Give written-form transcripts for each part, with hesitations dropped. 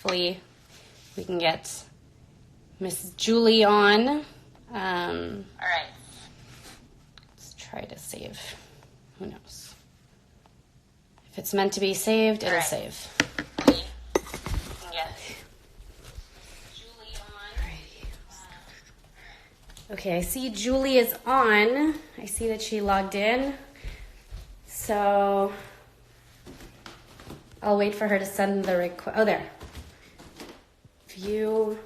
Hopefully we can get Miss Julie on. All right. Let's try to save. Who knows? If it's meant to be saved, it'll save. Okay, I see Julie is on. I see that she logged in. So I'll wait for her to send the request. Oh, there. View.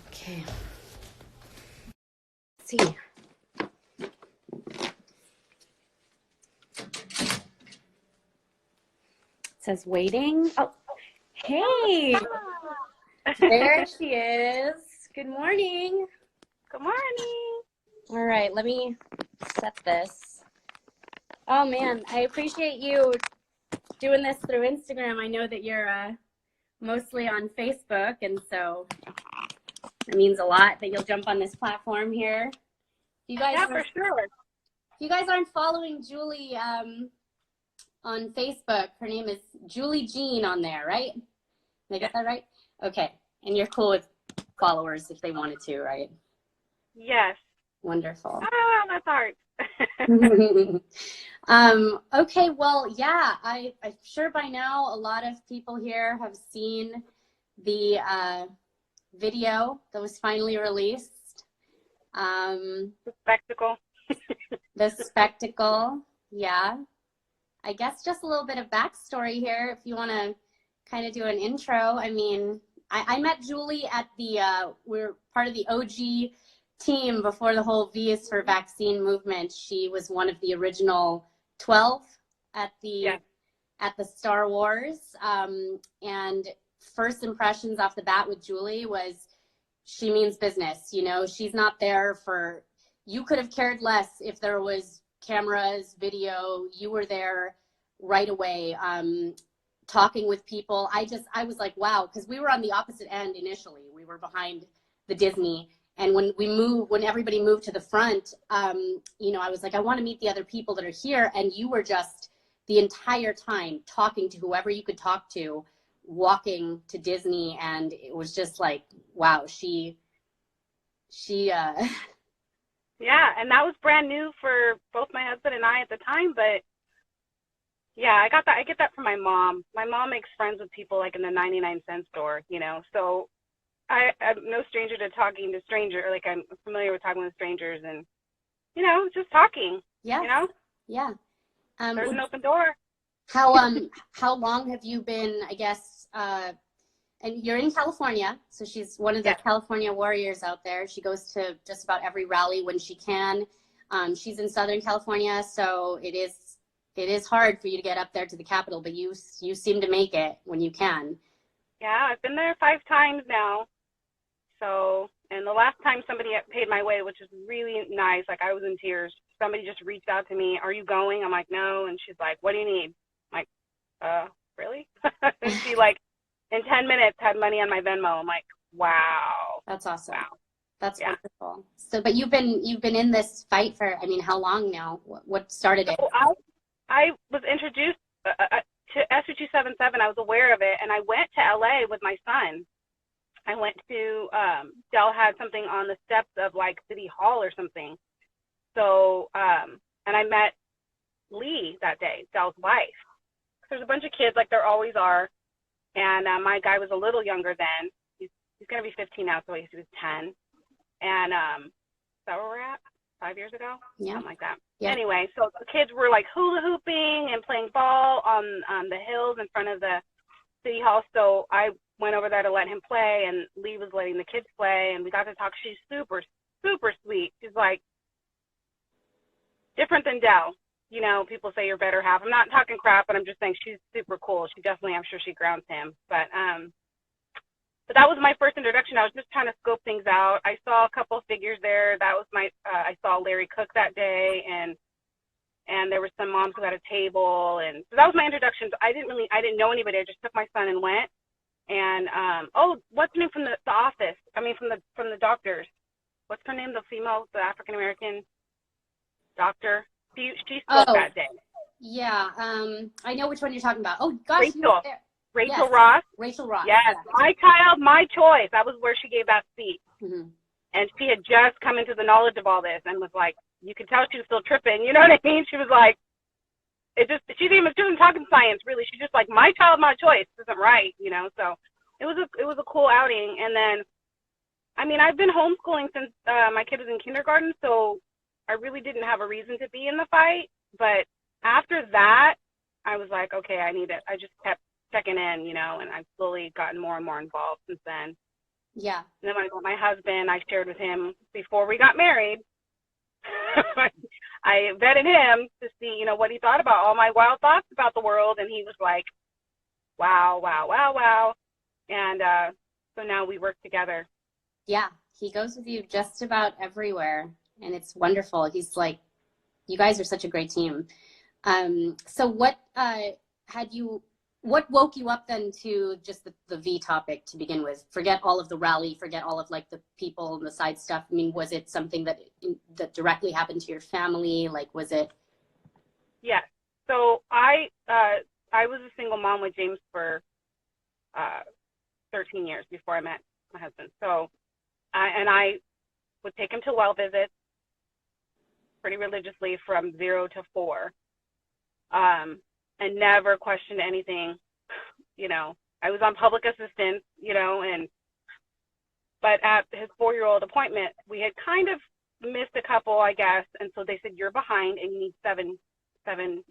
Okay. Let's see. It says waiting. Oh, hey. There she is. Good morning. Good morning. All right, let me set this. Oh man, I appreciate you doing this through Instagram. I know that you're mostly on Facebook, and so it means a lot that you'll jump on this platform here. You guys, for sure. If you guys aren't following Julie on Facebook, her name is Julie Jean on there, right? Did I get that right? Okay, and you're cool with followers if they wanted to, right? Yes. Wonderful. Ah, that's hard. Okay, well, yeah, I'm sure by now a lot of people here have seen the video that was finally released. The spectacle. The spectacle, yeah. I guess just a little bit of backstory here if you want to kind of do an intro. I mean, I met Julie at the, we're part of the OG team before the whole V is for vaccine movement. She was one of the original 12 at the Star Wars. And first impressions off the bat with Julie was she means business. You know, she's not there for, you could have cared less if there was cameras, video, you were there right away. Talking with people. I was like, wow, because we were on the opposite end initially. We were behind the Disney. And when everybody moved to the front, you know, I was like, I want to meet the other people that are here. And you were just the entire time talking to whoever you could talk to, walking to Disney. And it was just like, wow, she Yeah, and that was brand new for both my husband and I at the time, but yeah, I get that from my mom. My mom makes friends with people like in the 99-cent store, you know, so I'm no stranger to talking to strangers. Like I'm familiar with talking with strangers and, you know, just talking. Yes. You know? Yeah. There's an open door. How long have you been, I guess, and you're in California, so she's one of the California warriors out there. She goes to just about every rally when she can. She's in Southern California, so it is hard for you to get up there to the Capitol, but you seem to make it when you can. Yeah, I've been there 5 times now. So, and the last time somebody paid my way, which is really nice, like I was in tears. Somebody just reached out to me, "Are you going?" I'm like, "No." And she's like, "What do you need?" I'm like, really? And she like, in 10 minutes had money on my Venmo. I'm like, wow. That's awesome. Wow. That's wonderful. So, but you've been in this fight for, I mean, how long now? What started it? So I was introduced to SB277. I was aware of it, and I went to LA with my son. I went to, Dell had something on the steps of like City Hall or something. So, and I met Lee that day, Dell's wife. There's a bunch of kids like there always are. And my guy was a little younger then. He's going to be 15 now, so I guess he was 10. And is that where we're at? 5 years ago? Yeah. Something like that. Yeah. Anyway, so the kids were like hula hooping and playing ball on the hills in front of the City Hall. So I went over there to let him play, and Lee was letting the kids play, and we got to talk. She's super, super sweet. She's like different than Dell. You know, people say you're better half. I'm not talking crap, but I'm just saying she's super cool. She definitely, I'm sure she grounds him. But that was my first introduction. I was just trying to scope things out. I saw a couple of figures there. That was my, I saw Larry Cook that day, and there were some moms who had a table. And so that was my introduction. I didn't know anybody. I just took my son and went. And, what's her name from the office? I mean, from the doctors. What's her name? The female, the African-American doctor. She spoke that day. Yeah, I know which one you're talking about. Oh gosh, Rachel. Rachel Yes, Ross. Rachel Ross. Yes, Yeah. My Child, My Choice. That was where she gave that speech. Mm-hmm. And she had just come into the knowledge of all this and was like, you could tell she was still tripping. You know what I mean? She was like, she didn't even talking science, really. She's just like, my child, my choice. This isn't right, you know? So it was a cool outing. And then, I mean, I've been homeschooling since my kid was in kindergarten, so I really didn't have a reason to be in the fight. But after that, I was like, okay, I need it. I just kept checking in, you know, and I've slowly gotten more and more involved since then. Yeah. And then when I got my husband, I shared with him before we got married. I vetted him to see, you know, what he thought about all my wild thoughts about the world, and he was like, wow, wow, wow, wow. And so now we work together. Yeah, he goes with you just about everywhere, and it's wonderful. He's like, you guys are such a great team. So what woke you up then to just the V topic to begin with? Forget all of the rally, forget all of like the people and the side stuff. I mean, was it something that directly happened to your family? Like, was it? Yes. So I was a single mom with James for 13 years before I met my husband. So I would take him to well visits pretty religiously from 0 to 4. And never questioned anything, you know. I was on public assistance, you know, but at his 4-year-old appointment, we had kind of missed a couple, I guess, and so they said, you're behind and you need seven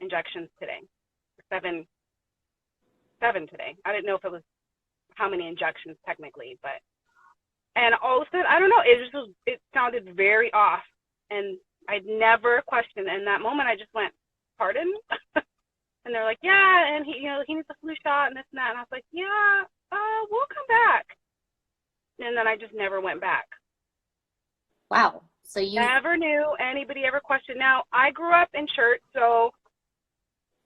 injections today. Seven today. I didn't know if it was how many injections technically, but, and all of a sudden, I don't know, it sounded very off, and I'd never questioned. In that moment, I just went, pardon? And they're like, yeah, and he needs a flu shot and this and that. And I was like, yeah, we'll come back. And then I just never went back. Wow. So you never knew anybody ever questioned. Now, I grew up in church, so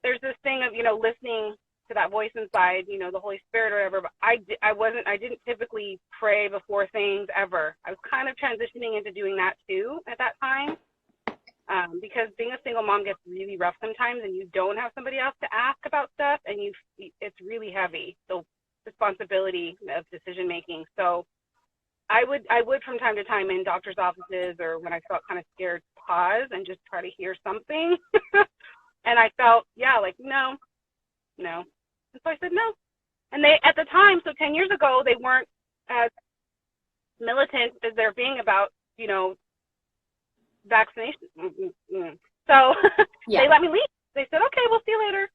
there's this thing of, you know, listening to that voice inside, you know, the Holy Spirit or whatever. But I didn't typically pray before things ever. I was kind of transitioning into doing that too at that time. Because being a single mom gets really rough sometimes, and you don't have somebody else to ask about stuff, and it's really heavy, the responsibility of decision making. So I would from time to time in doctor's offices or when I felt kind of scared, pause and just try to hear something. And I felt, yeah, like, no. And so I said no. And they, at the time, so 10 years ago, they weren't as militant as they're being about, you know, vaccination. So yeah. They let me leave. They said, okay, we'll see you later.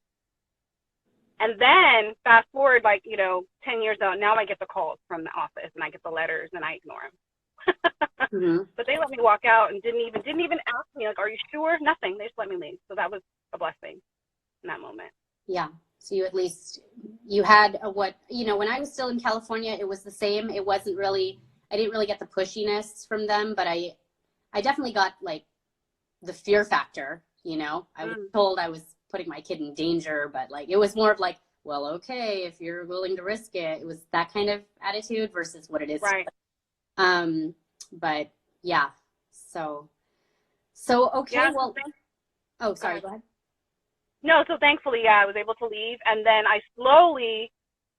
And then fast forward, like, you know, 10 years out, now I get the calls from the office and I get the letters and I ignore them. Mm-hmm. But they let me walk out and didn't even ask me, like, are you sure? Nothing. They just let me leave. So that was a blessing in that moment. Yeah. So you had what, you know, when I was still in California, it was the same. It wasn't really, I didn't really get the pushiness from them, but I definitely got like the fear factor, you know. I was told I was putting my kid in danger, but like, it was more of like, well, okay, if you're willing to risk it. It was that kind of attitude versus what it is. Right. But yeah, so okay. Yeah, well, oh, sorry, go ahead. No, so thankfully, yeah, I was able to leave. And then I slowly,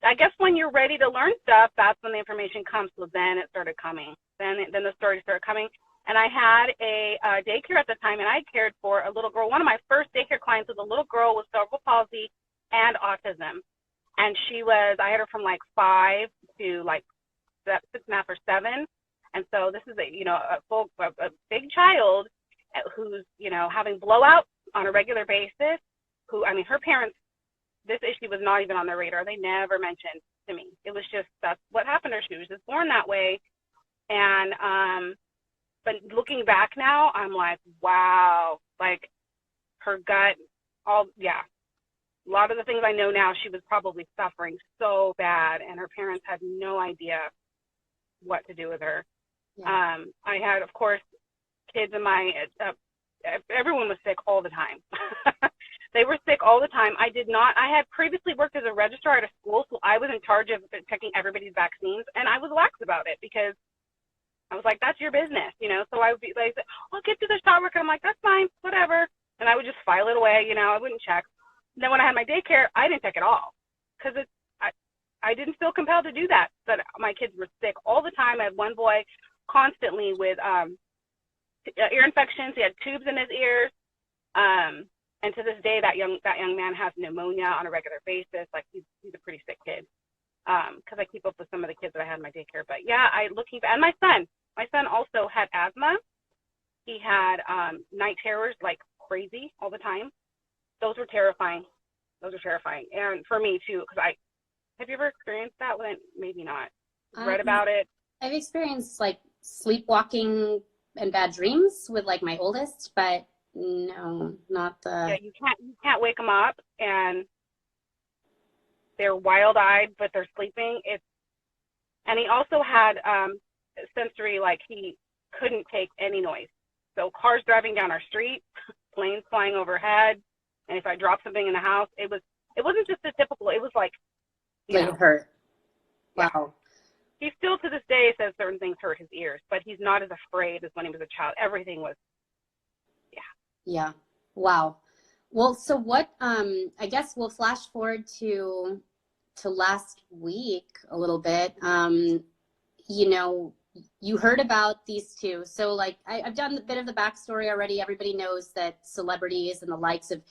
I guess when you're ready to learn stuff, that's when the information comes. So then it started coming. Then the story started coming. And I had a daycare at the time, and I cared for a little girl. One of my first daycare clients was a little girl with cerebral palsy and autism. And I had her from like 5 to like 6.5 or 7. And so this is a big child who's, you know, having blowouts on a regular basis. Her parents, this issue was not even on their radar. They never mentioned to me. It was just, that's what happened to her. She was just born that way. And, but looking back now, I'm like, wow, like her gut, a lot of the things I know now, she was probably suffering so bad, and her parents had no idea what to do with her. Yeah. I had, of course, kids in everyone was sick all the time. They were sick all the time. I had previously worked as a registrar at a school, so I was in charge of checking everybody's vaccines, and I was lax about it because I was like, that's your business, you know. So I would be like, I'll get to the shot work. I'm like, that's fine, whatever. And I would just file it away, you know. I wouldn't check. And then when I had my daycare, I didn't check at all because I didn't feel compelled to do that. But my kids were sick all the time. I had one boy constantly with ear infections. He had tubes in his ears. And to this day, that young man has pneumonia on a regular basis. Like he's a pretty sick kid. Because I keep up with some of the kids that I had in my daycare. But yeah, and my son also had asthma. He had night terrors like crazy all the time. Those were terrifying. And for me too, because have you ever experienced that? Well, maybe not. Read about it. I've experienced like sleepwalking and bad dreams with like my oldest, but no, not the. Yeah, you can't wake them up, and they're wild-eyed, but they're sleeping. And he also had sensory, like he couldn't take any noise. So cars driving down our street, planes flying overhead, and if I dropped something in the house, it wasn't just a typical. It was like, It hurt. Yeah. Wow. He still to this day says certain things hurt his ears, but he's not as afraid as when he was a child. Everything was, Yeah. Wow. Well, so what? I guess we'll flash forward to last week a little bit. You heard about these two. So like I've done a bit of the backstory already. Everybody knows that celebrities and the likes of,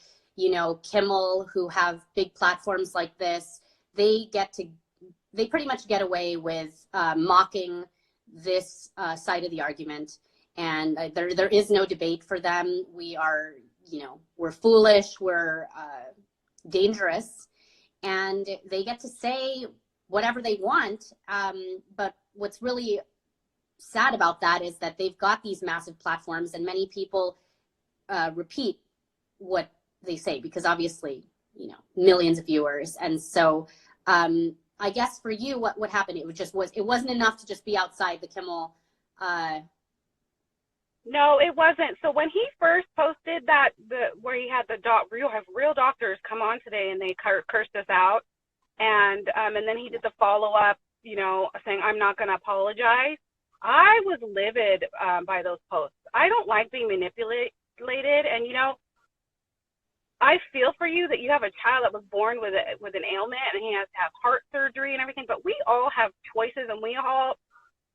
Kimmel, who have big platforms like this, they pretty much get away with mocking this side of the argument. And there is no debate for them. We are, we're foolish, we're dangerous, and they get to say whatever they want. But what's really sad about that is that they've got these massive platforms, and many people repeat what they say because obviously, millions of viewers. And so I guess for you, what happened? It wasn't enough to just be outside the Kimmel. No, it wasn't. So when he first posted that, where he had the real doctors come on today and they cursed us out, and then he did the follow up, saying I'm not going to apologize. I was livid by those posts. I don't like being manipulated, and I feel for you that you have a child that was born with an ailment and he has to have heart surgery and everything. But we all have choices and we all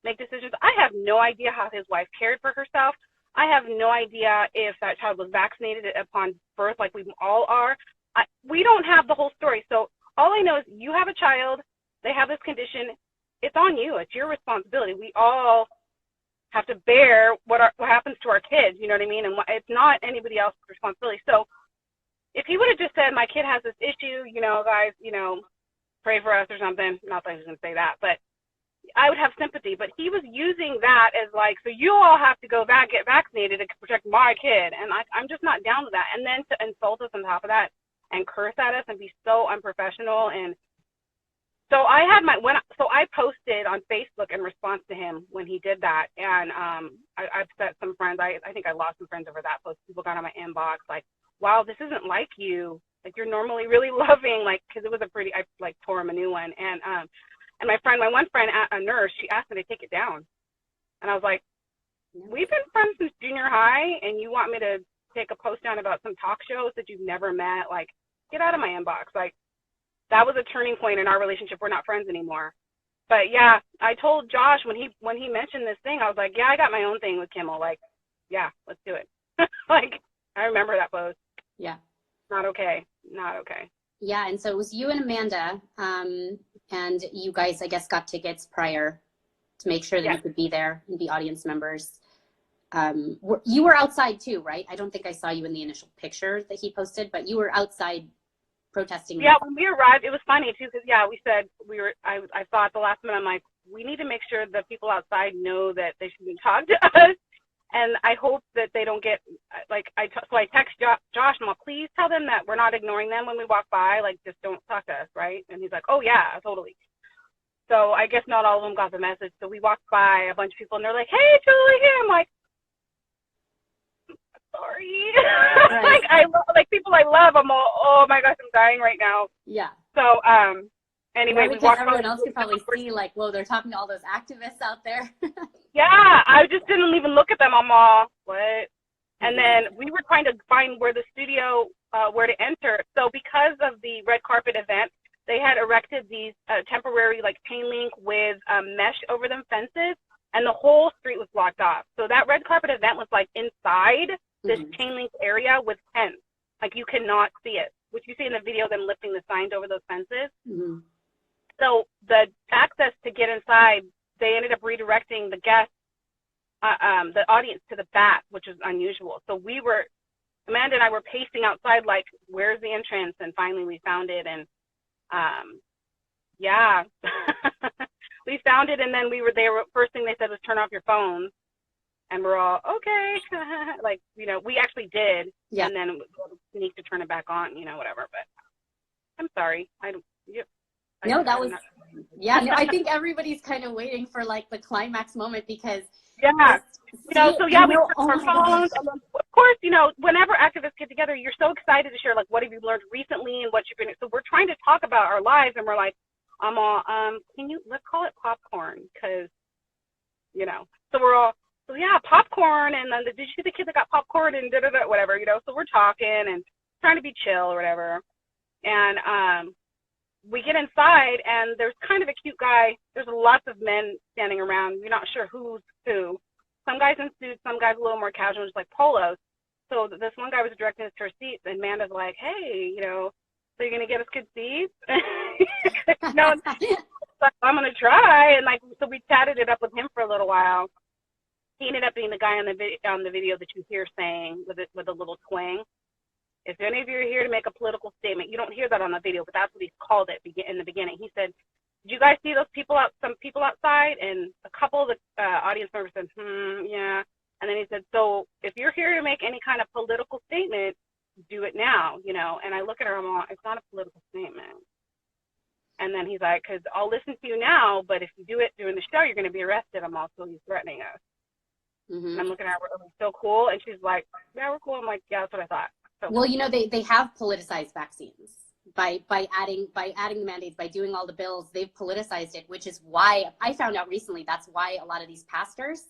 make decisions. I have no idea how his wife cared for herself. I have no idea if that child was vaccinated upon birth like we all are. We don't have the whole story. So all I know is you have a child, they have this condition, it's on you. It's your responsibility. We all have to bear what happens to our kids, you know what I mean? And it's not anybody else's responsibility. So if he would have just said, my kid has this issue, guys, pray for us or something, not that he's going to say that, but I would have sympathy. But he was using that as like, so you all have to go back, get vaccinated to protect my kid. And I'm just not down with that. And then to insult us on top of that and curse at us and be so unprofessional. And so I posted on Facebook in response to him when he did that. And I upset some friends. I think I lost some friends over that post. People got on my inbox like, wow, this isn't like you. Like, you're normally really loving, like, because it was I like tore him a new one. And my one friend, a nurse, she asked me to take it down. And I was like, we've been friends since junior high, and you want me to take a post down about some talk shows that you've never met? Like, get out of my inbox. Like, that was a turning point in our relationship. We're not friends anymore. But yeah, I told Josh when he mentioned this thing, I was like, yeah, I got my own thing with Kimmel. Like, yeah, let's do it. Like, I remember that post. Yeah. Not okay. Yeah, and so it was you and Amanda, and you guys, I guess, got tickets prior to make sure that you could be there and be audience members. You were outside too, right? I don't think I saw you in the initial picture that he posted, but you were outside protesting. Yeah, when we arrived, it was funny too, because we said I thought at the last minute, I'm like, we need to make sure the people outside know that they shouldn't talk to us. And I hope that they don't get, like, so I text Josh, and I'm like, please tell them that we're not ignoring them when we walk by, like, just don't talk to us, right? And he's like, oh, yeah, totally. So I guess not all of them got the message. So we walked by a bunch of people, and they're like, hey, Julie, here. I'm like, sorry. Right. Like, people I love, I'm all, oh, my gosh, I'm dying right now. Yeah. So, anyway, we walked everyone else could probably see, like, whoa, they're talking to all those activists out there. Yeah, I just didn't even look at them. I'm all, what? And then we were trying to find where the studio, where to enter. So because of the red carpet event, they had erected these temporary like chain link with mesh over them fences, and the whole street was blocked off. So that red carpet event was like inside this chain link area with tents. Like you cannot see it, which you see in the video, them lifting the signs over those fences. So the access to get inside, they ended up redirecting the guests, the audience to the back, which is unusual. So Amanda and I were pacing outside like, where's the entrance? And finally we found it. And yeah, we found it. And then first thing they said was turn off your phones. And we're all, okay. Like, you know, we actually did. Yeah. And then we sneak to turn it back on, you know, whatever. But I'm sorry. No, I think everybody's kind of waiting for like the climax moment because. Yeah. We took our phones. Of course, you know, whenever activists get together, you're so excited to share, like, what have you learned recently and what you've been. So we're trying to talk about our lives, and we're like, let's call it popcorn, because, you know, so we're all, so yeah, popcorn, and then did you see the kid that got popcorn and da-da-da, whatever, you know, so we're talking and trying to be chill or whatever. And we get inside, and there's kind of a cute guy. There's lots of men standing around. You're not sure who's who. Some guys in suits, some guys a little more casual, just like polos. So this one guy was directing us to our seats, and Amanda's like, hey, you know, so you're going to get us good seats? No, I'm going to try. And, like, so we chatted it up with him for a little while. He ended up being the guy on the video that you hear saying with a little twang, if any of you are here to make a political statement, you don't hear that on the video, but that's what he called it in the beginning. He said, did you guys see those people some people outside? And a couple of the audience members said, yeah. And then he said, so if you're here to make any kind of political statement, do it now, you know. And I look at her, I'm all, it's not a political statement. And then he's like, because I'll listen to you now, but if you do it during the show, you're going to be arrested. I'm also, he's threatening us. And I'm looking at her, we're so cool. And she's like, yeah, we're cool. I'm like, yeah, that's what I thought. So, well, you know, they have politicized vaccines by adding the mandates, by doing all the bills. They've politicized it, which is why I found out recently that's why a lot of these pastors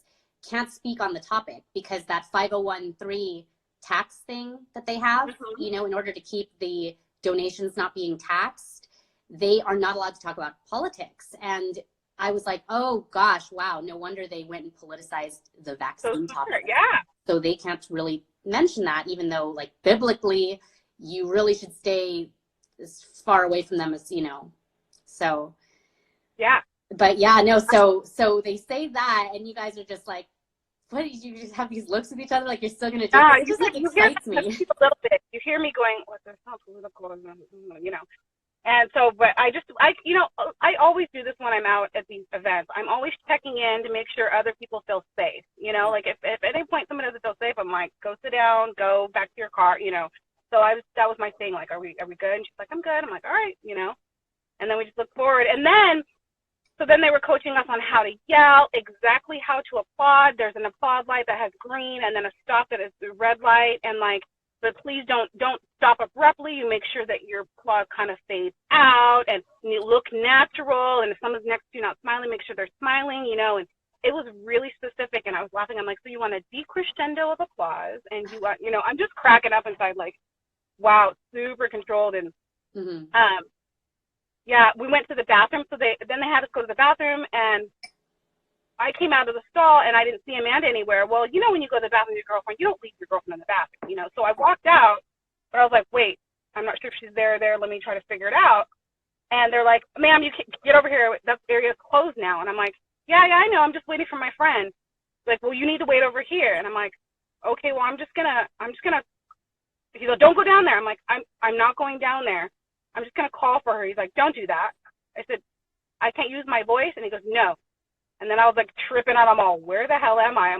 can't speak on the topic, because that 501(c)(3) tax thing that they have, you know, in order to keep the donations not being taxed, they are not allowed to talk about politics. And I was like, oh gosh, wow, no wonder they went and politicized the vaccine topic. Yeah. So they can't really mention that, even though, like, biblically, you really should stay as far away from them as, you know. So yeah. But yeah, no, so they say that, and you guys are just like, what, you just have these looks with each other like you're still gonna do it? It just like excites me. A little bit. You hear me going, well, there's not political, you know. And so, but you know, I always do this when I'm out at these events. I'm always checking in to make sure other people feel safe. You know, like if at any point someone doesn't feel safe, I'm like, go sit down, go back to your car, you know. So that was my thing, like, are we good? And she's like, I'm good. I'm like, all right, you know. And then we just look forward. And then, so then they were coaching us on how to yell, exactly how to applaud. There's an applaud light that has green, and then a stop that is the red light, and like, but please don't stop abruptly. You make sure that your applaud kind of fades out, and you look natural. And if someone's next to you not smiling, make sure they're smiling, you know. And it was really specific, and I was laughing. I'm like, so you want a decrescendo of applause, and you want, you know, I'm just cracking up inside, like, wow, super controlled. And yeah, we went to the bathroom. So then they had us go to the bathroom, and I came out of the stall, and I didn't see Amanda anywhere. Well, you know, when you go to the bathroom with your girlfriend, you don't leave your girlfriend in the bathroom, you know. So I walked out, but I was like, wait, I'm not sure if she's there. Let me try to figure it out. And they're like, ma'am, you can't get over here. That area's closed now. And I'm like, yeah, I know. I'm just waiting for my friend. Like, well, you need to wait over here. And I'm like, okay, well, I'm just gonna. He's like, don't go down there. I'm like, I'm not going down there. I'm just gonna call for her. He's like, don't do that. I said, I can't use my voice. And he goes, no. And then I was like tripping out. I'm all, where the hell am I?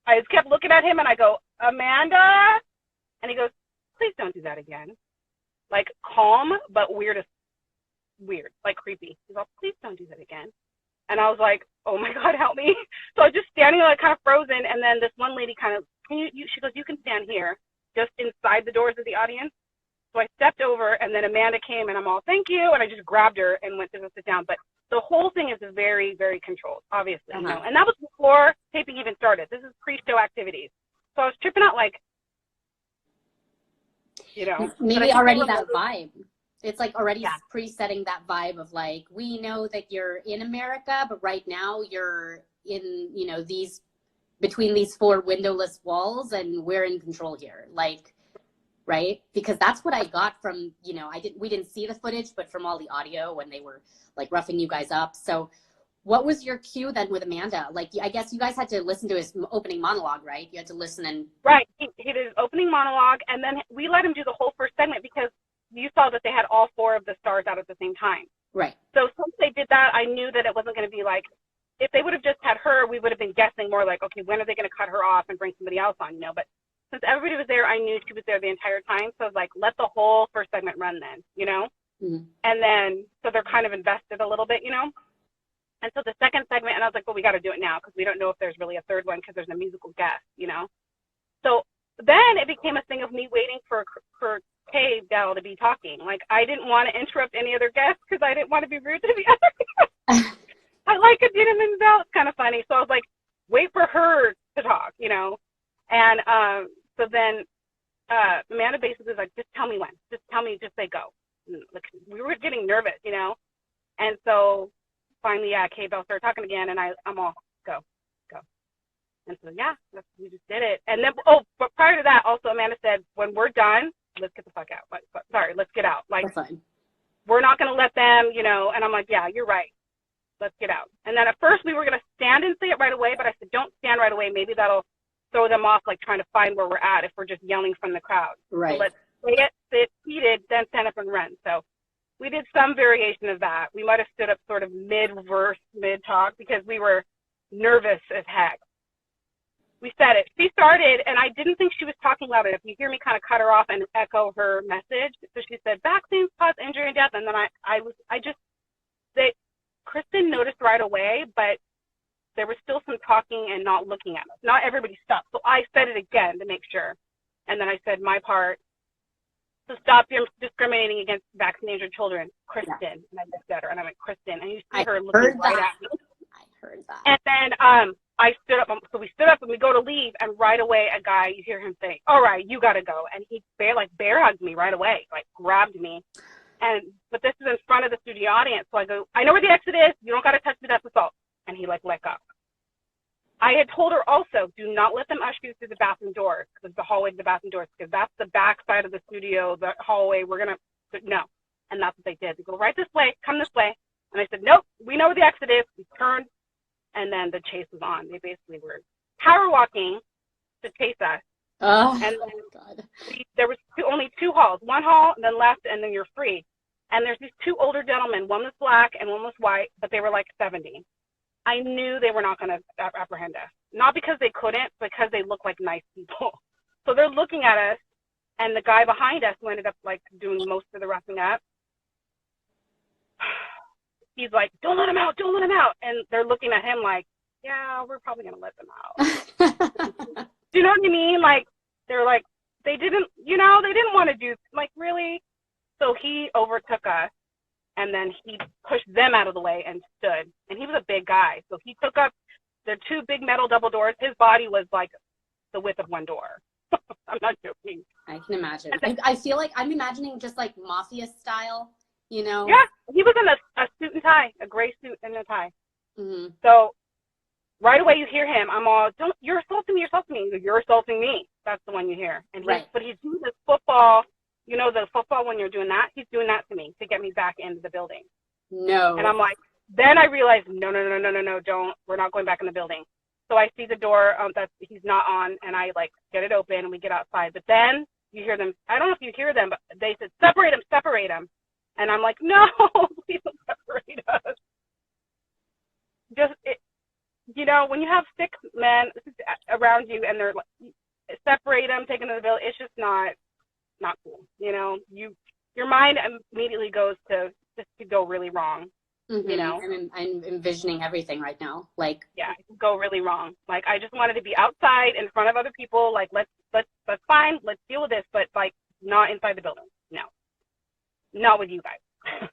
I just kept looking at him, and I go, Amanda? And he goes, please don't do that again. Like, calm, but weird, like creepy. He's all, please don't do that again. And I was like, oh my God, help me. So I was just standing there, like, kind of frozen. And then this one lady kind of, she goes, you can stand here, just inside the doors of the audience. So I stepped over, and then Amanda came, and I'm all, thank you. And I just grabbed her and went to go sit down. But the whole thing is very, very controlled, obviously. You know? And that was before taping even started. This is pre-show activities. So I was tripping out, like, you know. Maybe already that vibe. It's like already Yeah. pre-setting that vibe of like, we know that you're in America, but right now you're in, you know, these between these four windowless walls and we're in control here. Like, right? Because that's what I got from, you know, we didn't see the footage, but from all the audio when they were like roughing you guys up. So what was your cue then with Amanda? Like, I guess you guys had to listen to his opening monologue, right? You had to listen and. Right. He did his opening monologue, and then we let him do the whole first segment because you saw that they had all four of the stars out at the same time. Right. So since they did that, I knew that it wasn't going to be like, if they would have just had her, we would have been guessing more like, okay, when are they going to cut her off and bring somebody else on, you know? But since everybody was there, I knew she was there the entire time. So I was like, let the whole first segment run then, you know? Mm-hmm. And then, so they're kind of invested a little bit, you know? And so the second segment, and I was like, well, we got to do it now because we don't know if there's really a third one because there's a musical guest, you know? So then it became a thing of me waiting for Kay Dell to be talking. Like, I didn't want to interrupt any other guests because I didn't want to be rude to the other guests. I like Adina Menzel. It's kind of funny. So I was like, wait for her to talk, you know? And so then Amanda basically was like, just tell me when. Just tell me, just say go. And, like, we were getting nervous, you know? And so finally, yeah, Kay Bell started talking again, and I'm all, go. And so, yeah, we just did it. And then, but prior to that, also Amanda said, when we're done, let's get the fuck out. Like, sorry, let's get out. Like, we're not going to let them, you know. And I'm like, yeah, you're right. Let's get out. And then at first we were going to stand and say it right away, but I said, don't stand right away. Maybe that'll throw them off, like trying to find where we're at if we're just yelling from the crowd. Right. So let's say it, sit seated, then stand up and run. So we did some variation of that. We might have stood up sort of mid-verse, mid-talk because we were nervous as heck. We said it. She started, and I didn't think she was talking loud enough. You hear me kind of cut her off and echo her message. So she said, vaccines cause injury and death. And then Kristen noticed right away, but there was still some talking and not looking at us. Not everybody stopped. So I said it again to make sure. And then I said my part. So stop discriminating against vaccinated children. Kristen. Yeah. And I looked at her, and I went, Kristen. And you see her looking right at me. I heard that. And then I stood up. So we stood up and we go to leave, and right away a guy, you hear him say, all right, you got to go. And he bear hugged me right away, like grabbed me. But this is in front of the studio audience. So I go, I know where the exit is. You don't got to touch me. That's assault. And he like let go. I had told her also, do not let them usher you through the bathroom doors, because the hallway to the bathroom doors, because that's the back side of the studio, the hallway. No. And that's what they did. They go right this way, come this way. And I said, nope, we know where the exit is. We turned, and then the chase was on. They basically were power walking to chase us. Oh, and then God. There was only two halls, one hall, and then left, and then you're free. And there's these two older gentlemen, one was black and one was white, but they were like 70. I knew they were not going to apprehend us. Not because they couldn't, because they look like nice people. So they're looking at us, and the guy behind us who ended up like doing most of the roughing up, he's like, don't let him out. And they're looking at him like, yeah, we're probably going to let them out. Do you know what I mean? Like, they're like, they didn't want to do, like, really? So he overtook us, and then he pushed them out of the way and stood. And he was a big guy. So he took up the two big metal double doors. His body was like the width of one door. I'm not joking. I can imagine. I feel like I'm imagining just like mafia style, you know? Yeah, he was in a suit and tie, a gray suit and a tie. Mm-hmm. So right away you hear him. I'm all, you're assaulting me. You're assaulting me. That's the one you hear. And right. But he's doing this football. You know, the football when you're doing that, he's doing that to me to get me back into the building. No. And I'm like, then I realized, no, don't. We're not going back in the building. So I see the door that he's not on, and I like get it open, and we get outside. But then you hear them. I don't know if you hear them, but they said, separate him. And I'm like, no, please don't separate us. You know, when you have 6 men around you, and they're like, separate them, take them to the building, it's just not cool. You know, your mind immediately goes to just to go really wrong. Mm-hmm. You know, I'm envisioning everything right now. Like, yeah, it could go really wrong. Like, I just wanted to be outside in front of other people. Like, that's fine. Let's deal with this, but like not inside the building. No, not with you guys.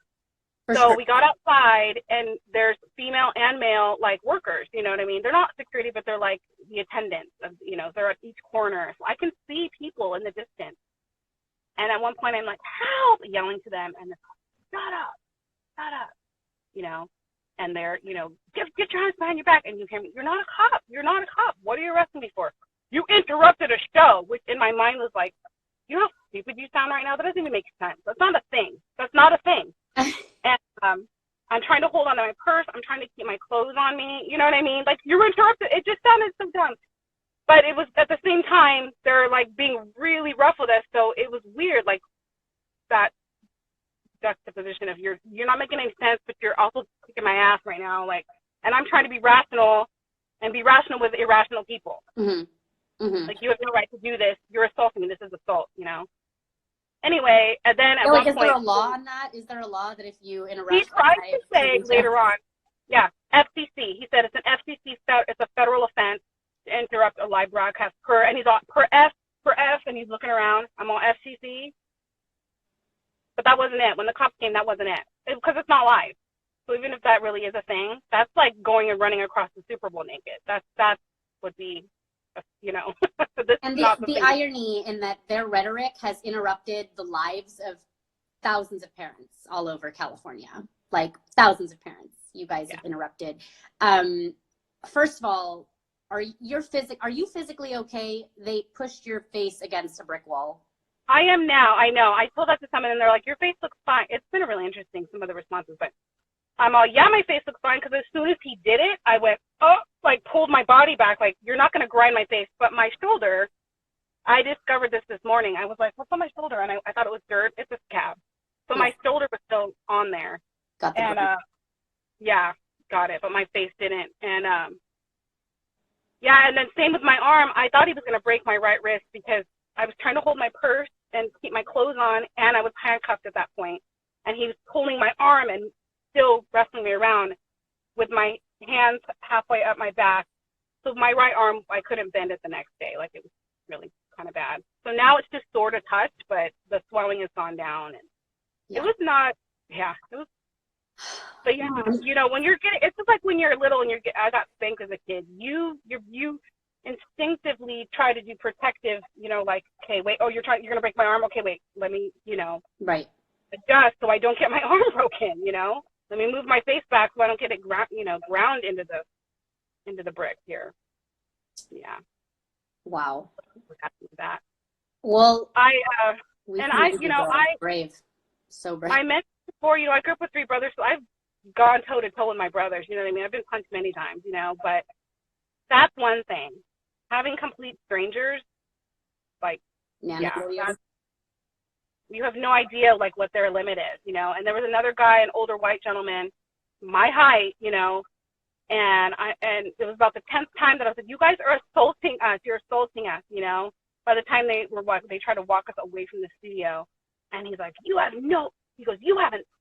So we got outside, and there's female and male like workers. You know what I mean? They're not security, but they're like the attendants. You know, they're at each corner. So I can see people in the distance. And at one point I'm like, help, yelling to them, and they're like, shut up, you know. And they're, you know, get your hands behind your back. And you hear me, you're not a cop. You're not a cop. What are you arresting me for? You interrupted a show, which in my mind was like, you know how stupid you sound right now? That doesn't even make sense. That's not a thing. That's not a thing. And I'm trying to hold on to my purse. I'm trying to keep my clothes on me. You know what I mean? Like, you were interrupted. It just sounded so dumb. But it was, at the same time, they're, like, being really rough with us. So it was weird, like, that juxtaposition of you're not making any sense, but you're also kicking my ass right now. Like, and I'm trying to be rational and be rational with irrational people. Mm-hmm. Mm-hmm. Like, you have no right to do this. You're assaulting me. This is assault, you know? Anyway, and then at So, one like, is point, there a law on that? Is there a law that if you interrupt? he tried to say later on, yeah, FCC. He said it's an FCC, it's a federal offense to interrupt a live broadcast and he's all per F, and he's looking around. I'm on FCC. But that wasn't it. When the cops came, that wasn't it. Because it's not live. So even if that really is a thing, that's like going and running across the Super Bowl naked. That would be, you know. This and is not the irony in that their rhetoric has interrupted the lives of thousands of parents all over California. Like, thousands of parents you guys have interrupted. First of all, are you physically okay? They pushed your face against a brick wall. I am now. I know. I told that to someone, and they're like, your face looks fine. It's been really interesting, some of the responses. But I'm all, yeah, my face looks fine, because as soon as he did it, I went, oh, like, pulled my body back. Like, you're not going to grind my face. But my shoulder, I discovered this morning. I was like, what's on my shoulder? And I thought it was dirt. It's a scab. So my shoulder was still on there. Got the and, yeah, got it. But my face didn't. And, yeah, and then same with my arm. I thought he was going to break my right wrist because I was trying to hold my purse and keep my clothes on, and I was handcuffed at that point. And he was pulling my arm and still wrestling me around with my hands halfway up my back. So my right arm, I couldn't bend it the next day. Like, it was really kind of bad. So now it's just sort of touched, but the swelling has gone down. And it was not, it was. But you know, when you're getting, it's just like when you're little and I got spanked as a kid. You instinctively try to do protective, you know, like, okay, wait, oh, you're going to break my arm. Okay, wait, let me, you know, adjust so I don't get my arm broken, you know. Let me move my face back so I don't get it ground into the brick here. Yeah. Wow. What happened to that? Well, brave. So brave. I mentioned before, you know, I grew up with 3 brothers, so I've gone toe to toe with my brothers, you know what I mean? I've been punched many times, you know, but that's one thing. Having complete strangers, like, you have no idea, like, what their limit is, you know. And there was another guy, an older white gentleman, my height, you know, and it was about the 10th time that I said, you guys are assaulting us. You're assaulting us, you know. By the time they tried to walk us away from the studio, and he's like, you haven't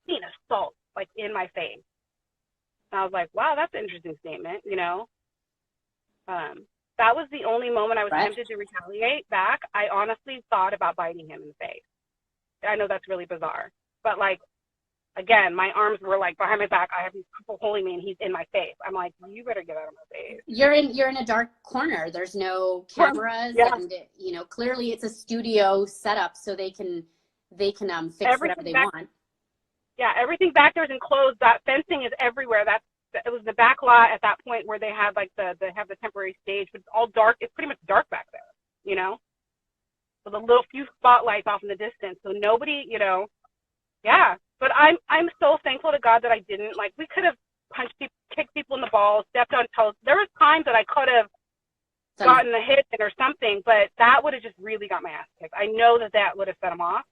seen assault, like, in my face. And I was like, wow, that's an interesting statement, you know. That was the only moment I was tempted to retaliate back. I honestly thought about biting him in the face. I know that's really bizarre, but, like, again, my arms were, like, behind my back. I have these people holding me, and he's in my face. I'm like, you better get out of my face. You're in a dark corner. There's no cameras, and you know, clearly it's a studio setup, so they can fix whatever they want. Yeah, everything back there is enclosed. That fencing is everywhere. It was the back lot at that point where they had, like, they have the temporary stage, but it's all dark. It's pretty much dark back there, you know. With a little few spotlights off in the distance, so nobody, you know. Yeah, but I'm so thankful to God that I didn't. Like, we could have punched people, kicked people in the balls, stepped on toes. There was times that I could have gotten a hit or something, but that would have just really got my ass kicked. I know that would have set them off.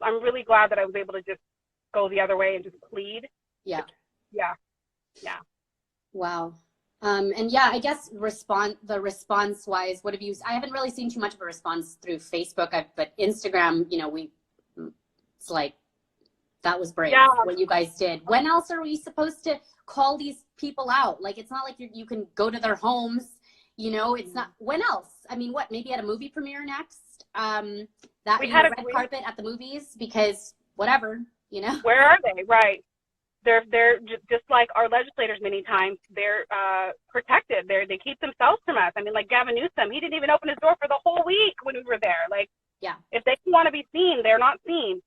I'm really glad that I was able to just go the other way and just plead. Yeah. Wow. And yeah, I guess response wise, what have you, I haven't really seen too much of a response through Facebook, but Instagram, you know, it's like, that was brave, what you guys did. When else are we supposed to call these people out? Like, it's not like you can go to their homes, you know, it's not, when else? I mean, maybe at a movie premiere next? We had a red carpet at the movies, because whatever, you know. Where are they? Right. They're just like our legislators many times. They're protected. They keep themselves from us. I mean, like Gavin Newsom, he didn't even open his door for the whole week when we were there. Like, Yeah. If they want to be seen, they're not seen.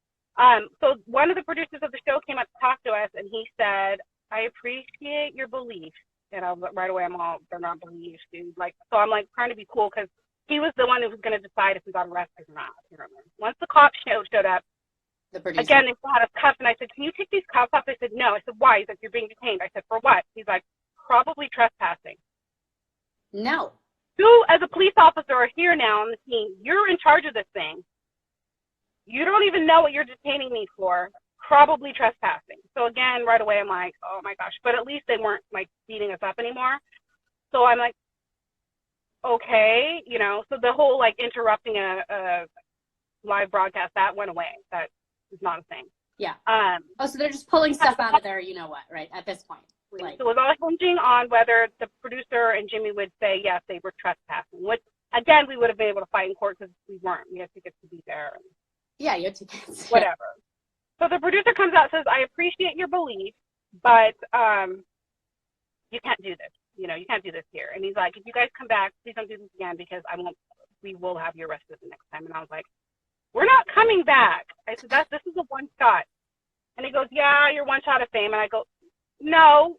So one of the producers of the show came up to talk to us, and he said, I appreciate your belief. And right away, they're not beliefs, dude. Like, so I'm like trying to be cool because he was the one who was going to decide if we got arrested or not. Once the cops showed up, again, they still had us cuffed, and I said, can you take these cuffs off? They said, no. I said, why? He's like, you're being detained. I said, for what? He's like, probably trespassing. No. You, as a police officer, are here now on the scene. You're in charge of this thing. You don't even know what you're detaining me for. Probably trespassing. So again, right away, I'm like, oh my gosh. But at least they weren't like beating us up anymore. So I'm like, okay, you know. So the whole like interrupting a live broadcast, that went away. That is not a thing. Yeah. So they're just pulling stuff out of there. You know what? Right at this point. Like, so it was all hinging on whether the producer and Jimmy would say yes, they were trespassing. Which again, we would have been able to fight in court because we weren't. We had tickets to be there. Yeah, you had tickets. Whatever. So the producer comes out and says, I appreciate your belief, but you can't do this. You know, you can't do this here. And he's like, if you guys come back, please don't do this again because we will have you arrested the next time. And I was like, we're not coming back. I said, this is a one shot. And he goes, yeah, you're one shot of fame. And I go, no.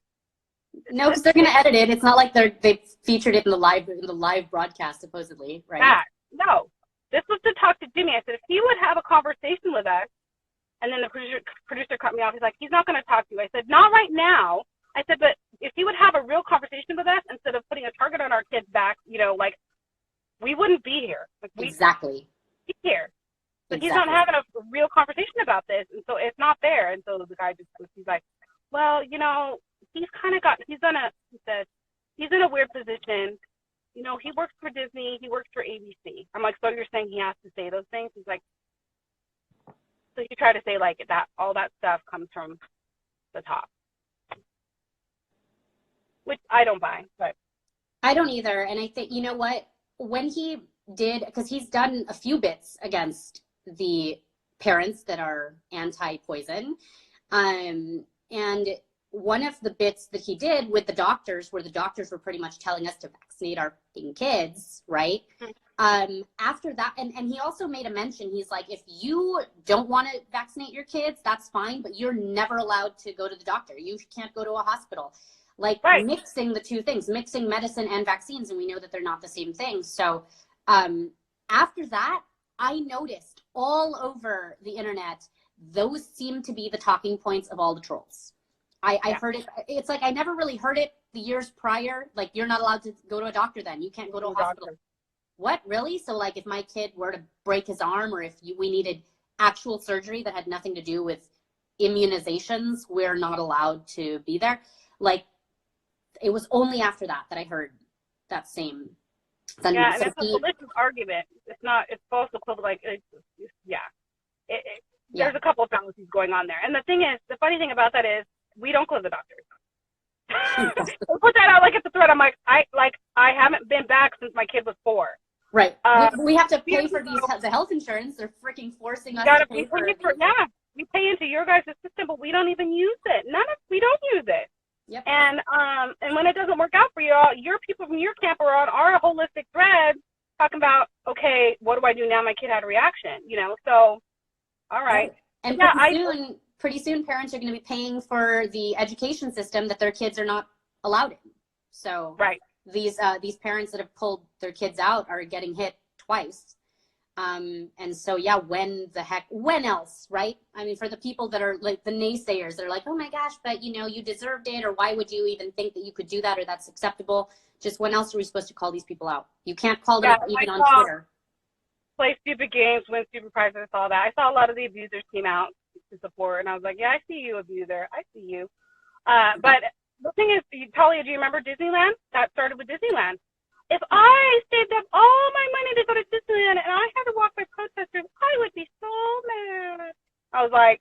No, because they're going to edit it. It's not like they featured it in the live broadcast, supposedly, right? No. This was to talk to Jimmy. I said, if he would have a conversation with us, and then the producer cut me off. He's like, he's not going to talk to you. I said, not right now. I said, but if he would have a real conversation with us instead of putting a target on our kid's back, you know, like, we wouldn't be here. Like, exactly. Be here. But exactly. He's not having a real conversation about this, and so it's not there. And so the guy he's like, well, you know, he said, he's in a weird position. You know, he works for Disney. He works for ABC. I'm like, so you're saying he has to say those things? He's like, so you try to say like that, all that stuff comes from the top, which I don't buy, but. I don't either. And I think, you know what, when he did, because he's done a few bits against the parents that are anti-poison. And one of the bits that he did with the doctors, where the doctors were pretty much telling us to vaccinate our kids, right? After that, and he also made a mention, he's like, if you don't want to vaccinate your kids, that's fine, but you're never allowed to go to the doctor. You can't go to a hospital. Like, right. Mixing the two things, mixing medicine and vaccines, and we know that they're not the same thing. So after that, I noticed all over the internet, those seem to be the talking points of all the trolls. I heard it. It's like I never really heard it the years prior. Like, you're not allowed to go to a doctor then. You can't go to a hospital. What, really? So, like, if my kid were to break his arm, or if we needed actual surgery that had nothing to do with immunizations, we're not allowed to be there. Like, it was only after that I heard that same sentiment. Yeah, and it's a malicious argument. It's false equivalent. Like, there's a couple of fallacies going on there. And the thing is, the funny thing about that is, we don't go to the doctors. We'll put that out like it's a threat. I'm like, I haven't been back since my kid was 4. Right. We have to pay for the health insurance. They're freaking forcing us to pay for it. Yeah, we pay into your guys' system, but we don't even use it. We don't use it. Yep. And when it doesn't work out for you, your people from your camp are on our holistic thread talking about, okay, what do I do now? My kid had a reaction, you know. So, all right. And pretty soon, parents are going to be paying for the education system that their kids are not allowed in. So, right. These parents that have pulled their kids out are getting hit twice. And so, yeah, when else, right? I mean, for the people that are like the naysayers, they're like, oh my gosh, but you know, you deserved it, or why would you even think that you could do that, or that's acceptable? Just when else are we supposed to call these people out? You can't call them out even on Twitter. Play stupid games, win stupid prizes, all that. I saw a lot of the abusers came out to support, and I was like, yeah, I see you, abuser. I see you. But the thing is, Talia, do you remember Disneyland? That started with Disneyland. If I saved up all my money to go to Disneyland and I had to walk by protesters, I would be so mad. I was like,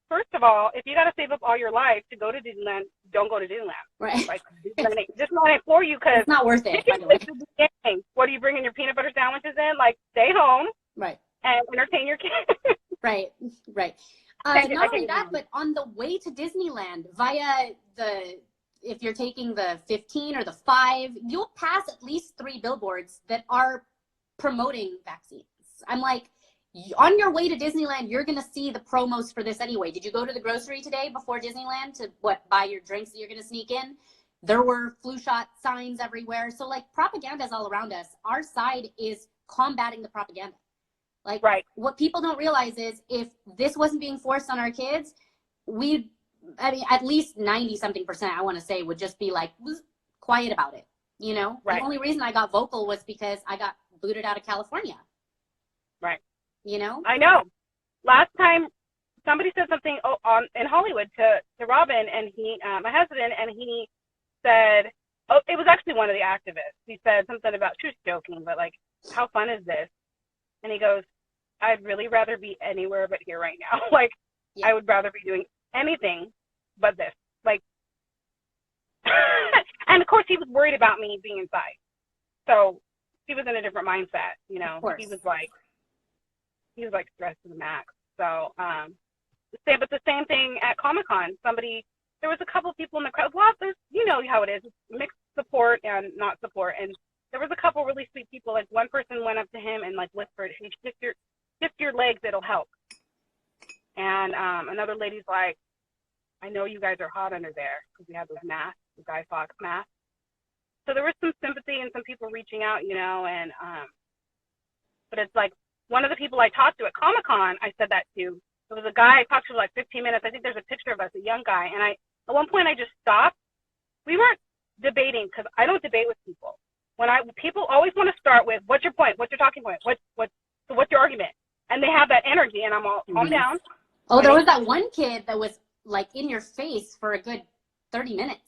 first of all, if you got to save up all your life to go to Disneyland, don't go to Disneyland. Right. Like, Disneyland ain't for you, because it's not worth it, by the way. What are you bringing your peanut butter sandwiches in? Like, stay home. Right. And entertain your kids. Right. Not only that, but on the way to Disneyland via if you're taking the 15 or the 5, you'll pass at least 3 billboards that are promoting vaccines. I'm like, On your way to Disneyland, you're going to see the promos for this anyway. Did you go to the grocery today before Disneyland to buy your drinks that you're going to sneak in? There were flu shot signs everywhere. So like propaganda is all around us. Our side is combating the propaganda. Like what people don't realize is if this wasn't being forced on our kids, at least 90-something%, I want to say, would just be like quiet about it. You know, the only reason I got vocal was because I got booted out of California. Right. You know? I know. Last time somebody said something in Hollywood to Robin and my husband, and he said, it was actually one of the activists. He said something about, she was joking, but like, how fun is this? And he goes, I'd really rather be anywhere but here right now. Like, I would rather be doing anything but this. Like, and of course he was worried about me being inside. So he was in a different mindset, you know. He was like stressed to the max. So, the same thing at Comic-Con. There was a couple of people in the crowd. Well, you know how it is, mixed support and not support. And there was a couple really sweet people. Like one person went up to him and like whispered, "Hey, shift your legs, it'll help." And another lady's like, "I know you guys are hot under there," because we had those masks, the Guy Fawkes masks. So there was some sympathy and some people reaching out, you know. And but it's like one of the people I talked to at Comic-Con, I said that to. There was a guy I talked to for like 15 minutes. I think there's a picture of us, a young guy. And at one point I just stopped. We weren't debating because I don't debate with people. People always want to start with, what's your point? What's your talking point? So what's your argument? And they have that energy, and I'm all calm down. Oh, there was that one kid that was like in your face for a good 30 minutes.